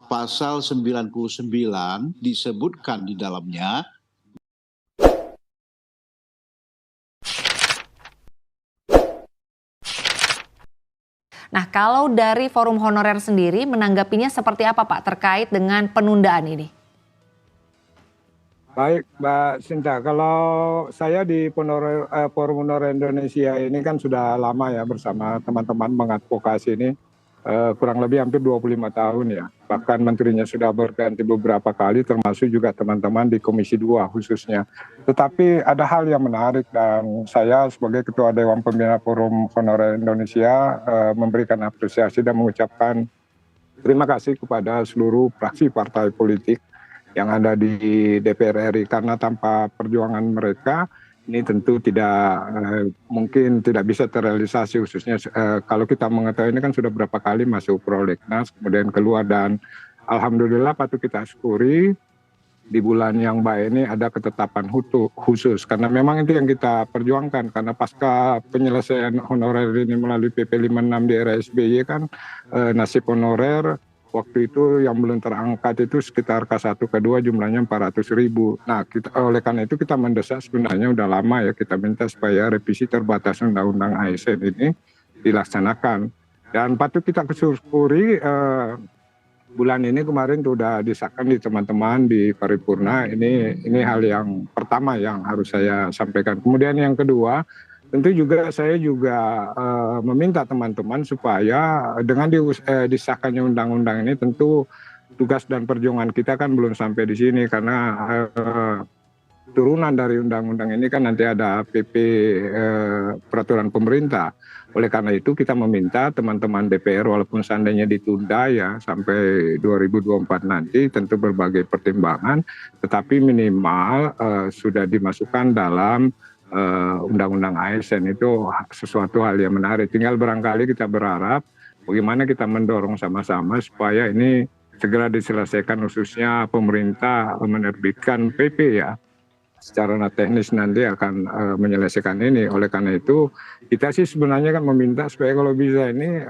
Pasal 99 disebutkan di dalamnya Nah, kalau dari Forum Honorer sendiri menanggapinya seperti apa Pak terkait dengan penundaan ini? Baik, Mbak Sinta. Kalau saya di Forum Honorer Indonesia ini kan sudah lama ya bersama teman-teman mengadvokasi ini kurang lebih hampir 25 tahun ya. Bahkan menterinya sudah berganti beberapa kali termasuk juga teman-teman di Komisi 2 khususnya. Tetapi ada hal yang menarik dan saya sebagai Ketua Dewan Pembina Forum Honorer Indonesia memberikan apresiasi dan mengucapkan terima kasih kepada seluruh fraksi partai politik yang ada di DPR RI, karena tanpa perjuangan mereka ini tentu tidak mungkin tidak bisa terrealisasi, khususnya kalau kita mengetahui ini kan sudah berapa kali masuk prolegnas kemudian keluar, dan alhamdulillah patut kita syukuri di bulan yang baik ini ada ketetapan khusus, karena memang itu yang kita perjuangkan, karena pasca penyelesaian honorer ini melalui PP 56 di era SBY kan nasib honorer waktu itu yang belum terangkat itu sekitar K1 K2 jumlahnya 400.000. Nah, oleh karena itu kita mendesak, sebenarnya udah lama ya kita minta supaya revisi terbatas Undang-Undang ASN ini dilaksanakan. Dan patut kita syukuri bulan ini kemarin sudah disahkan di teman-teman di paripurna. Ini hal yang pertama yang harus saya sampaikan. Kemudian yang kedua, tentu juga saya meminta teman-teman supaya dengan disahkannya undang-undang ini, tentu tugas dan perjuangan kita kan belum sampai di sini, karena turunan dari undang-undang ini kan nanti ada PP peraturan pemerintah. Oleh karena itu kita meminta teman-teman DPR walaupun seandainya ditunda ya sampai 2024 nanti, tentu berbagai pertimbangan, tetapi minimal sudah dimasukkan dalam Undang-Undang ASN. Itu sesuatu hal yang menarik. Tinggal barangkali kita berharap bagaimana kita mendorong sama-sama supaya ini segera diselesaikan, khususnya pemerintah menerbitkan PP ya. Secara teknis nanti akan menyelesaikan ini. Oleh karena itu kita sih sebenarnya kan meminta supaya kalau bisa ini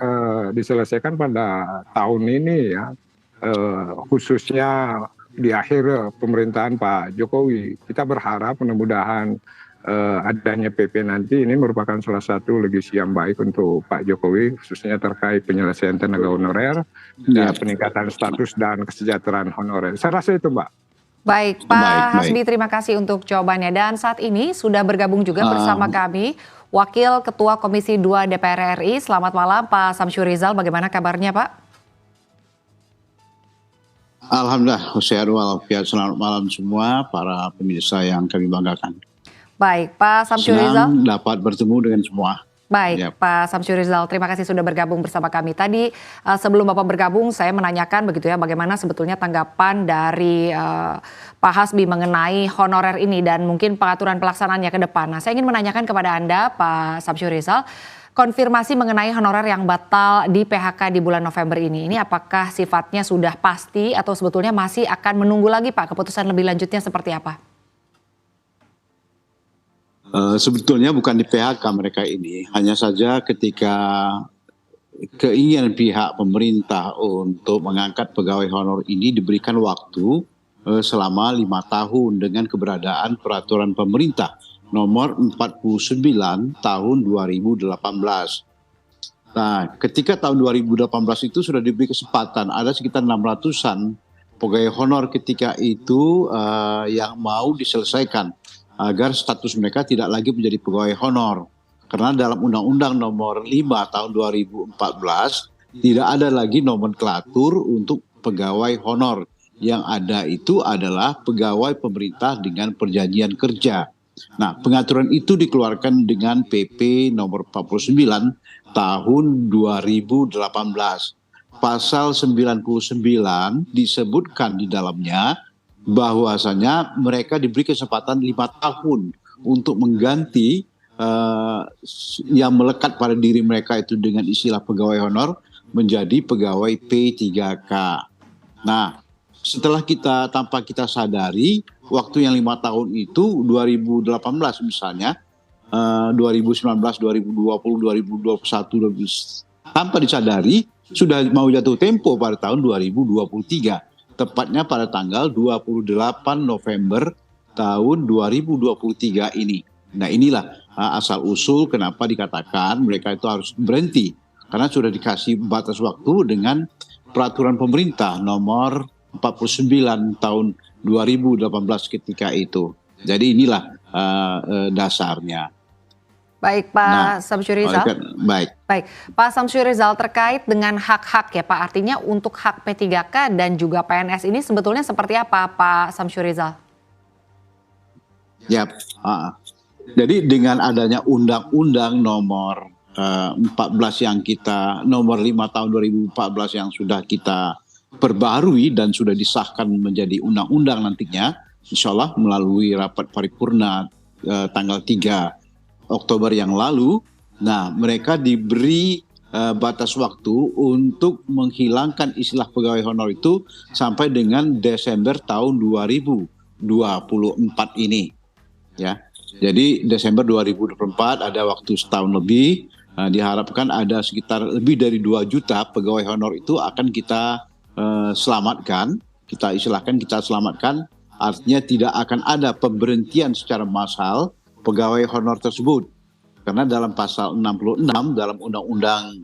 diselesaikan pada tahun ini ya, khususnya di akhir pemerintahan Pak Jokowi. Kita berharap mudah-mudahan adanya PP nanti ini merupakan salah satu legasi yang baik untuk Pak Jokowi, khususnya terkait penyelesaian tenaga honorer dan peningkatan status dan kesejahteraan honorer. Saya rasa itu, Mbak. Baik, Pak Hasbi, terima kasih untuk jawabannya. Dan saat ini sudah bergabung juga bersama kami Wakil Ketua Komisi 2 DPR RI. Selamat malam Pak Samsyur Rizal, bagaimana kabarnya Pak? Alhamdulillah, sehat walafiat. Selamat malam semua para pemirsa yang kami banggakan. Baik, Pak Samsyur Rizal. Senang dapat bertemu dengan semua. Baik, ya. Pak Samsyur Rizal, terima kasih sudah bergabung bersama kami. Tadi sebelum Bapak bergabung, saya menanyakan begitu ya, bagaimana sebetulnya tanggapan dari Pak Hasbi mengenai honorer ini dan mungkin pengaturan pelaksanaannya ke depan. Nah, saya ingin menanyakan kepada Anda, Pak Samsyur Rizal, konfirmasi mengenai honorer yang batal di PHK di bulan November ini apakah sifatnya sudah pasti atau sebetulnya masih akan menunggu lagi Pak keputusan lebih lanjutnya seperti apa? Sebetulnya bukan di PHK mereka ini, hanya saja ketika keinginan pihak pemerintah untuk mengangkat pegawai honor ini diberikan waktu selama 5 tahun dengan keberadaan peraturan pemerintah nomor 49 tahun 2018. Nah, ketika tahun 2018 itu sudah diberi kesempatan, ada sekitar 600-an pegawai honor ketika itu yang mau diselesaikan agar status mereka tidak lagi menjadi pegawai honor. Karena dalam Undang-Undang nomor 5 tahun 2014 tidak ada lagi nomenklatur untuk pegawai honor. Yang ada itu adalah pegawai pemerintah dengan perjanjian kerja. Nah, pengaturan itu dikeluarkan dengan PP nomor 49 tahun 2018. Pasal 99 disebutkan di dalamnya bahwasanya mereka diberi kesempatan 5 tahun untuk mengganti yang melekat pada diri mereka itu dengan istilah pegawai honor menjadi pegawai P3K. Nah, setelah tanpa kita sadari, waktu yang 5 tahun itu 2018 misalnya, 2019, 2020, 2021, tanpa disadari sudah mau jatuh tempo pada tahun 2023, tepatnya pada tanggal 28 November tahun 2023 ini. Nah inilah asal-usul kenapa dikatakan mereka itu harus berhenti, karena sudah dikasih batas waktu dengan peraturan pemerintah nomor 49 tahun 2018 ketika itu. Jadi inilah dasarnya. Baik Pak Samsyur Rizal. Baik Pak Samsyur Rizal, terkait dengan hak-hak ya Pak, artinya untuk hak P3K dan juga PNS ini sebetulnya seperti apa Pak Samsyur Rizal? Ya, jadi dengan adanya undang-undang nomor 14 yang nomor 5 tahun 2014 yang sudah kita perbarui dan sudah disahkan menjadi undang-undang nantinya, insya Allah melalui rapat paripurna tanggal 3 Oktober yang lalu. Nah, mereka diberi batas waktu untuk menghilangkan istilah pegawai honor itu sampai dengan Desember tahun 2024 ini. Ya, jadi Desember 2024 ada waktu setahun lebih. Diharapkan ada sekitar lebih dari 2 juta pegawai honor itu akan kita selamatkan. Kita selamatkan. Artinya tidak akan ada pemberhentian secara massal pegawai honor tersebut, karena dalam pasal 66 dalam undang-undang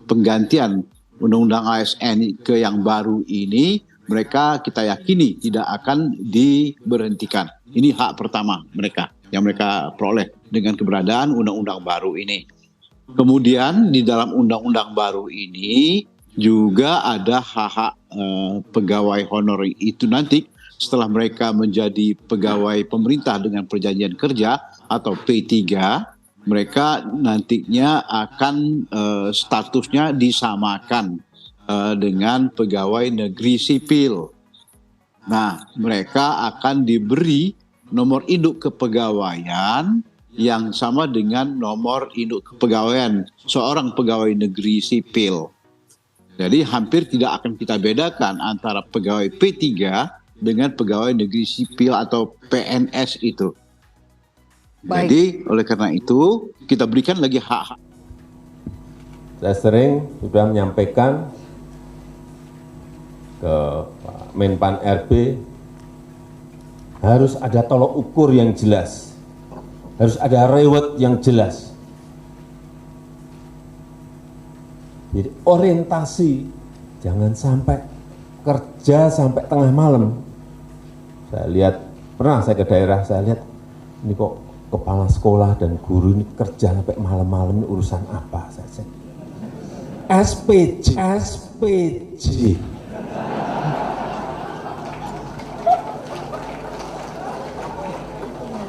penggantian undang-undang ASN ke yang baru ini, mereka kita yakini tidak akan diberhentikan. Ini hak pertama mereka yang mereka peroleh dengan keberadaan undang-undang baru ini. Kemudian di dalam undang-undang baru ini juga ada hak-hak pegawai honor itu nanti setelah mereka menjadi pegawai pemerintah dengan perjanjian kerja atau P3, mereka nantinya akan statusnya disamakan dengan pegawai negeri sipil. Nah, mereka akan diberi nomor induk kepegawaian yang sama dengan nomor induk kepegawaian seorang pegawai negeri sipil. Jadi hampir tidak akan kita bedakan antara pegawai P3 dengan pegawai negeri sipil atau PNS itu. Baik. Jadi oleh karena itu kita berikan lagi hak-hak. Saya sering sudah menyampaikan ke Pak Menpan RB, harus ada tolok ukur yang jelas, harus ada reward yang jelas. Jadi orientasi, jangan sampai kerja sampai tengah malam. Saya lihat, pernah saya ke daerah, saya lihat ini kok kepala sekolah dan guru ini kerja sampai malam-malam, ini urusan apa? Saya cek. SPJ.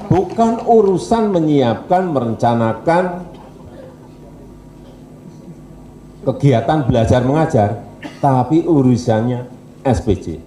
Bukan urusan menyiapkan, merencanakan kegiatan belajar mengajar, tapi urusannya SPJ.